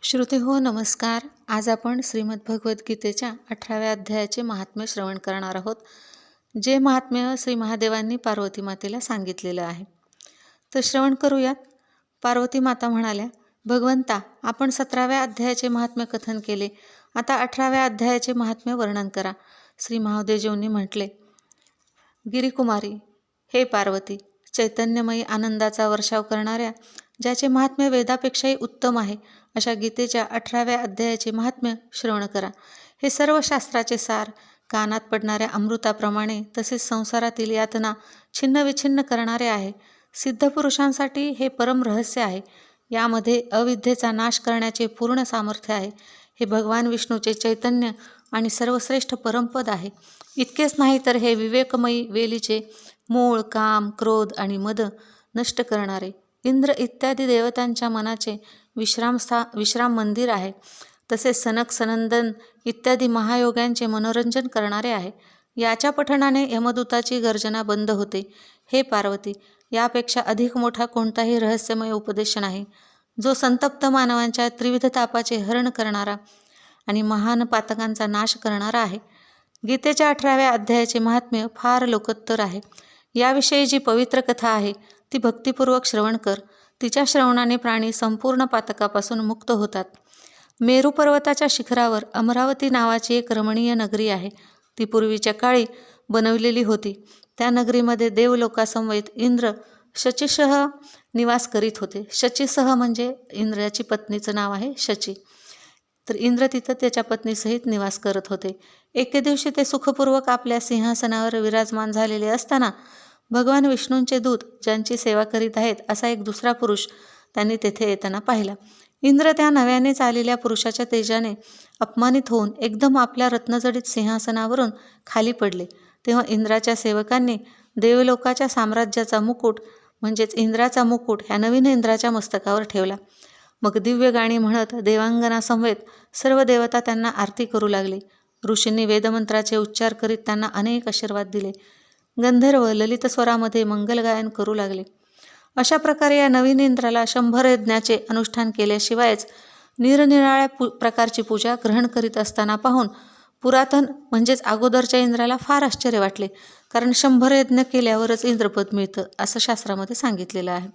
श्रोते हो नमस्कार. आज आपण श्रीमद भगवद्गीतेच्या 18व्या अध्यायाचे महात्म्य श्रवण करणार आहोत. जे महात्म्य श्री महादेवांनी पार्वती मातेला सांगितलेलं आहे. तर श्रवण करूयात. पार्वती माता म्हणाल्या, भगवंता, आपण 17व्या अध्यायाचे महात्म्य कथन केले. आता 18व्या अध्यायाचे महात्म्य वर्णन करा. श्री महादेवजींनी म्हटले, गिरिकुमारी, हे पार्वती, चैतन्यमयी आनंदाचा वर्षाव करणाऱ्या, ज्याचे महात्म्य वेदापेक्षाही उत्तम आहे, अशा गीतेच्या 18व्या अध्यायाचे महात्म्य श्रवण करा. हे सर्व शास्त्राचे सार कानात पडणाऱ्या अमृताप्रमाणे, तसेच संसारातील यातना छिन्नविछिन्न करणारे आहे. सिद्धपुरुषांसाठी हे परम रहस्य आहे. यामध्ये अविद्येचा नाश करण्याचे पूर्ण सामर्थ्य आहे. हे भगवान विष्णूचे चैतन्य आणि सर्वश्रेष्ठ परमपद आहे. इतकेच नाही तर हे विवेकमयी वेलीचे मूळ, काम, क्रोध आणि मद नष्ट करणारे, इंद्र इत्यादी देवतांच्या मनाचे विश्राम मंदिर आहे. तसेच सनक सनंदन इत्यादी महायोग्यांचे मनोरंजन करणारे आहे. याच्या पठणाने यमदूताची गर्जना बंद होते. हे पार्वती, यापेक्षा अधिक मोठा कोणताही रहस्यमय उपदेश नाही, जो संतप्त मानवांच्या त्रिविध तापाचे हरण करणारा आणि महान पातकांचा नाश करणारा आहे. गीतेच्या 18व्या अध्यायाचे महात्म्य फार लोकोत्तर आहे. याविषयी जी पवित्र कथा आहे ती भक्तिपूर्वक श्रवण कर. तिच्या श्रवणाने प्राणी संपूर्ण पातकापासून मुक्त होतात. मेरू पर्वताच्या शिखरावर अमरावती नावाची एक रमणीय नगरी आहे. ती पूर्वीच्या काळी बनवलेली होती. त्या नगरीमध्ये देवलोकासमवेत इंद्र शचीसह निवास करीत होते. शचीसह म्हणजे इंद्राची पत्नीचं नाव आहे शची. तर इंद्र तिथं त्याच्या पत्नीसहित निवास करत होते. एके दिवशी ते सुखपूर्वक आपल्या सिंहासनावर विराजमान झालेले असताना भगवान विष्णूंचे दूत ज्यांची सेवा करीत आहेत असा एक दुसरा पुरुष त्यांनी तेथे येताना पाहिला. इंद्र त्या नव्यानेच आलेल्या पुरुषाच्या तेजाने अपमानित होऊन एकदम आपल्या रत्नजडित सिंहासनावरून खाली पडले. तेव्हा इंद्राच्या सेवकांनी देवलोकाच्या साम्राज्याचा मुकुट म्हणजेच इंद्राचा मुकुट ह्या नवीन इंद्राच्या मस्तकावर ठेवला. मग दिव्य गाणी म्हणत देवांगनासमवेत सर्व देवता त्यांना आरती करू लागले. ऋषींनी वेदमंत्राचे उच्चार करीत त्यांना अनेक आशीर्वाद दिले. गंधर्व ललित स्वरामध्ये मंगलगायन करू लागले. अशा प्रकारे या नवीन इंद्राला 100 यज्ञाचे अनुष्ठान केल्याशिवायच निरनिराळ्या प्रकारची पूजा ग्रहण करीत असताना पाहून पुरातन म्हणजेच अगोदरच्या इंद्राला फार आश्चर्य वाटले. कारण 100 यज्ञ केल्यावरच इंद्रपद मिळतं असं शास्त्रामध्ये सांगितलेलं आहे.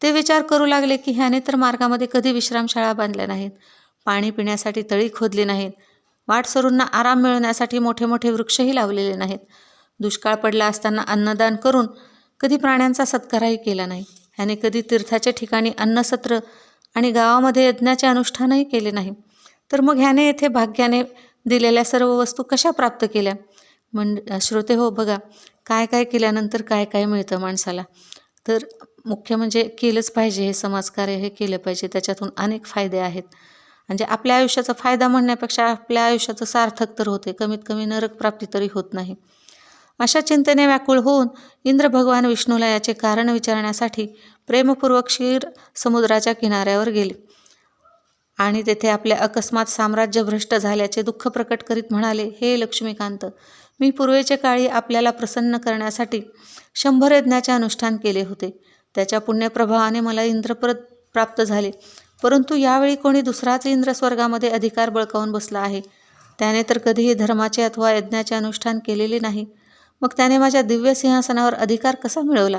ते विचार करू लागले की ह्याने तर मार्गामध्ये कधी विश्रामशाळा बांधल्या नाहीत, पाणी पिण्यासाठी तळी खोदली नाहीत, वाटसरूंना आराम मिळवण्यासाठी मोठे मोठे वृक्षही लावलेले नाहीत, दुष्काळ पडला असताना अन्नदान करून कधी प्राण्यांचा सत्कारही केला नाही, ह्याने कधी तीर्थाच्या ठिकाणी अन्नसत्र आणि गावामध्ये यज्ञाचे अनुष्ठानही केले नाही, तर मग ह्याने येथे भाग्याने दिलेल्या सर्व वस्तू कशा प्राप्त केल्या? श्रोते हो, बघा, काय काय केल्यानंतर काय काय मिळतं माणसाला. तर मुख्य म्हणजे केलंच पाहिजे, हे समाजकार्य हे केलं पाहिजे. त्याच्यातून अनेक फायदे आहेत. म्हणजे आपल्या आयुष्याचा फायदा म्हणण्यापेक्षा आपल्या आयुष्याचं सार्थक तर होते, कमीत कमी नरक प्राप्ती तरी होत नाही. अशा चिंतेने व्याकुळ होऊन इंद्र भगवान विष्णूला याचे कारण विचारण्यासाठी प्रेमपूर्वक क्षीर समुद्राच्या किनाऱ्यावर गेले आणि तेथे आपल्या अकस्मात साम्राज्य भ्रष्ट झाल्याचे दुःख प्रकट करीत म्हणाले, हे लक्ष्मीकांत, मी पूर्वेच्या काळी आपल्याला प्रसन्न करण्यासाठी 100 यज्ञाचे अनुष्ठान केले होते. त्याच्या पुण्यप्रभावाने मला इंद्रपद प्राप्त झाले. परंतु यावेळी कोणी दुसराच इंद्र स्वर्गामध्ये अधिकार बळकावून बसला आहे. त्याने तर कधीही धर्माचे अथवा यज्ञाचे अनुष्ठान केलेले नाही. मग त्याने माझ्या दिव्य सिंहासनावर अधिकार कसा मिळवला?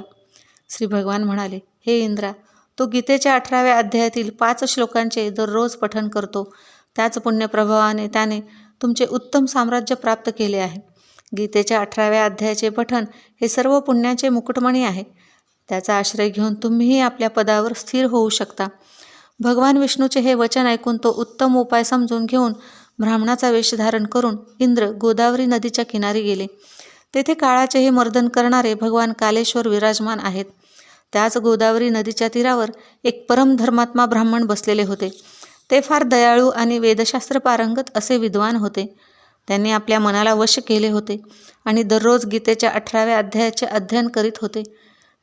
श्री भगवान म्हणाले, हे इंद्रा, तो गीतेच्या 18व्या अध्यायातील 5 श्लोकांचे दररोज पठण करतो. त्याच पुण्यप्रभावाने त्याने तुमचे उत्तम साम्राज्य प्राप्त केले आहे. गीतेच्या 18व्या अध्यायाचे पठण हे सर्व पुण्याचे मुकुटमणी आहे. त्याचा आश्रय घेऊन तुम्हीही आपल्या पदावर स्थिर होऊ शकता. भगवान विष्णूचे हे वचन ऐकून तो उत्तम उपाय समजून घेऊन ब्राह्मणाचा वेश धारण करून इंद्र गोदावरी नदीच्या किनारी गेले. तेथे काळाचेही मर्दन करणारे भगवान कालेश्वर विराजमान आहेत. त्याच गोदावरी नदीच्या तीरावर एक परमधर्मात्मा ब्राह्मण बसलेले होते. ते फार दयाळू आणि वेदशास्त्र पारंगत असे विद्वान होते. त्यांनी आपल्या मनाला वश केले होते आणि दररोज गीतेच्या 18व्या अध्यायाचे अध्ययन करीत होते.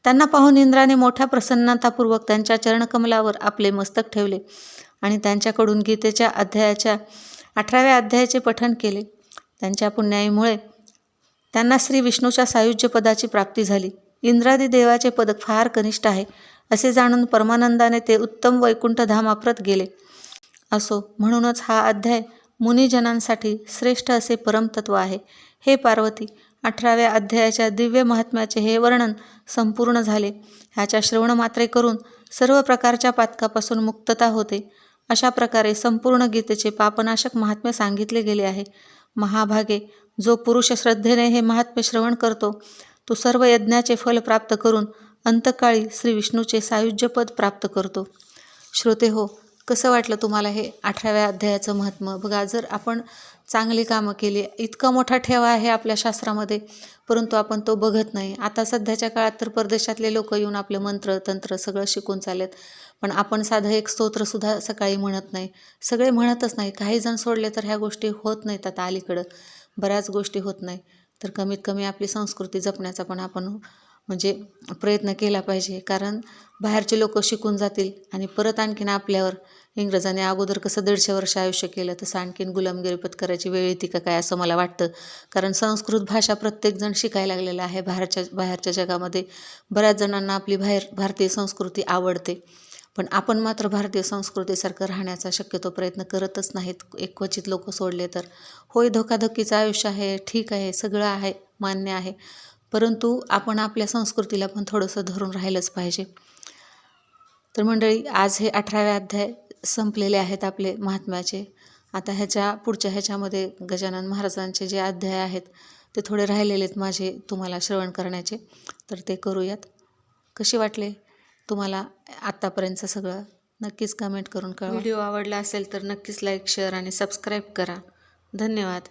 त्यांना पाहून इंद्राने मोठ्या प्रसन्नतापूर्वक त्यांच्या चरणकमलावर आपले मस्तक ठेवले आणि त्यांच्याकडून गीतेच्या 18व्या अध्यायाचे पठण केले. त्यांच्या पुण्याईमुळे त्यांना श्री विष्णूच्या सायुज्य पदाची प्राप्ती झाली. इंद्रादी देवाचे पद फार कनिष्ठ आहे असे जाणून परमानंदाने ते उत्तम वैकुंठ धामाप्रत गेले. असो. म्हणूनच हा अध्याय मुनिजनांसाठी श्रेष्ठ असे परमतत्व आहे. हे पार्वती, 18व्या अध्यायाच्या दिव्य महात्म्याचे हे वर्णन संपूर्ण झाले. ह्याच्या श्रवणमात्रे करून सर्व प्रकारच्या पातकापासून मुक्तता होते. अशा प्रकारे संपूर्ण गीतेचे पापनाशक महात्म्य सांगितले गेले आहे. महाभागे, जो पुरुष श्रद्धेने हे महात्म्य श्रवण करतो तो सर्व यज्ञाचे फल प्राप्त करून अंतकाळी श्री विष्णूचे सायुज्यपद प्राप्त करतो. श्रोते हो, कसं वाटलं तुम्हाला हे 18व्या अध्यायाचं महात्म्य? बघा, जर आपण चांगली कामं केली, इतका मोठा ठेवा आहे आपल्या शास्त्रामध्ये, परंतु आपण तो बघत नाही. आता सध्याच्या काळात तर परदेशातले लोक येऊन आपले मंत्र तंत्र सगळं शिकून चाललेत, पण आपण साधं एक स्तोत्रसुद्धा सकाळी म्हणत नाही. सगळे म्हणतच नाही, काही जण सोडले तर ह्या गोष्टी होत नाहीत. आता अलीकडं बऱ्याच गोष्टी होत नाही. तर कमीत कमी आपली संस्कृती जपण्याचा पण आपण म्हणजे प्रयत्न केला पाहिजे. कारण बाहेरचे लोक शिकून जातील आणि परत आणखीन आपल्यावर इंग्रजांनी अगोदर कसं 150 वर्ष आयुष्य केलं तसं आणखीन गुलामगिरी पत्करायची वेळ येते का काय, असं मला वाटतं. कारण संस्कृत भाषा प्रत्येकजण शिकायला लागलेला आहे. बाहेरच्या जगामध्ये बऱ्याच जणांना आपली भारतीय संस्कृती आवडते, पण आपण मात्र भारतीय संस्कृतीसारखं राहण्याचा शक्यतो प्रयत्न करतच नाहीत. एक क्वचित लोक सोडले तर. होय, धोकाधक्कीचं आयुष्य आहे, ठीक आहे, सगळं आहे, मान्य आहे, परंतु आपण आपल्या संस्कृतीला पण थोडंसं धरून राहिलंच पाहिजे. तर मंडळी, आज हे 18व्या अध्याय संपलेले आहेत आपले महात्म्याचे. आता ह्याच्या पुढच्या ह्याच्यामध्ये गजानन महाराजांचे जे अध्याय आहेत ते थोडे राहिलेले आहेत माझे तुम्हाला श्रवण करण्याचे, तर ते करूयात. कशी वाटले तुम्हाला आत्तापर्यंतचं सगळं? नक्कीच कमेंट करून कळवा. व्हिडिओ आवडला असेल तर नक्कीच लाईक, शेअर आणि सबस्क्राईब करा. धन्यवाद.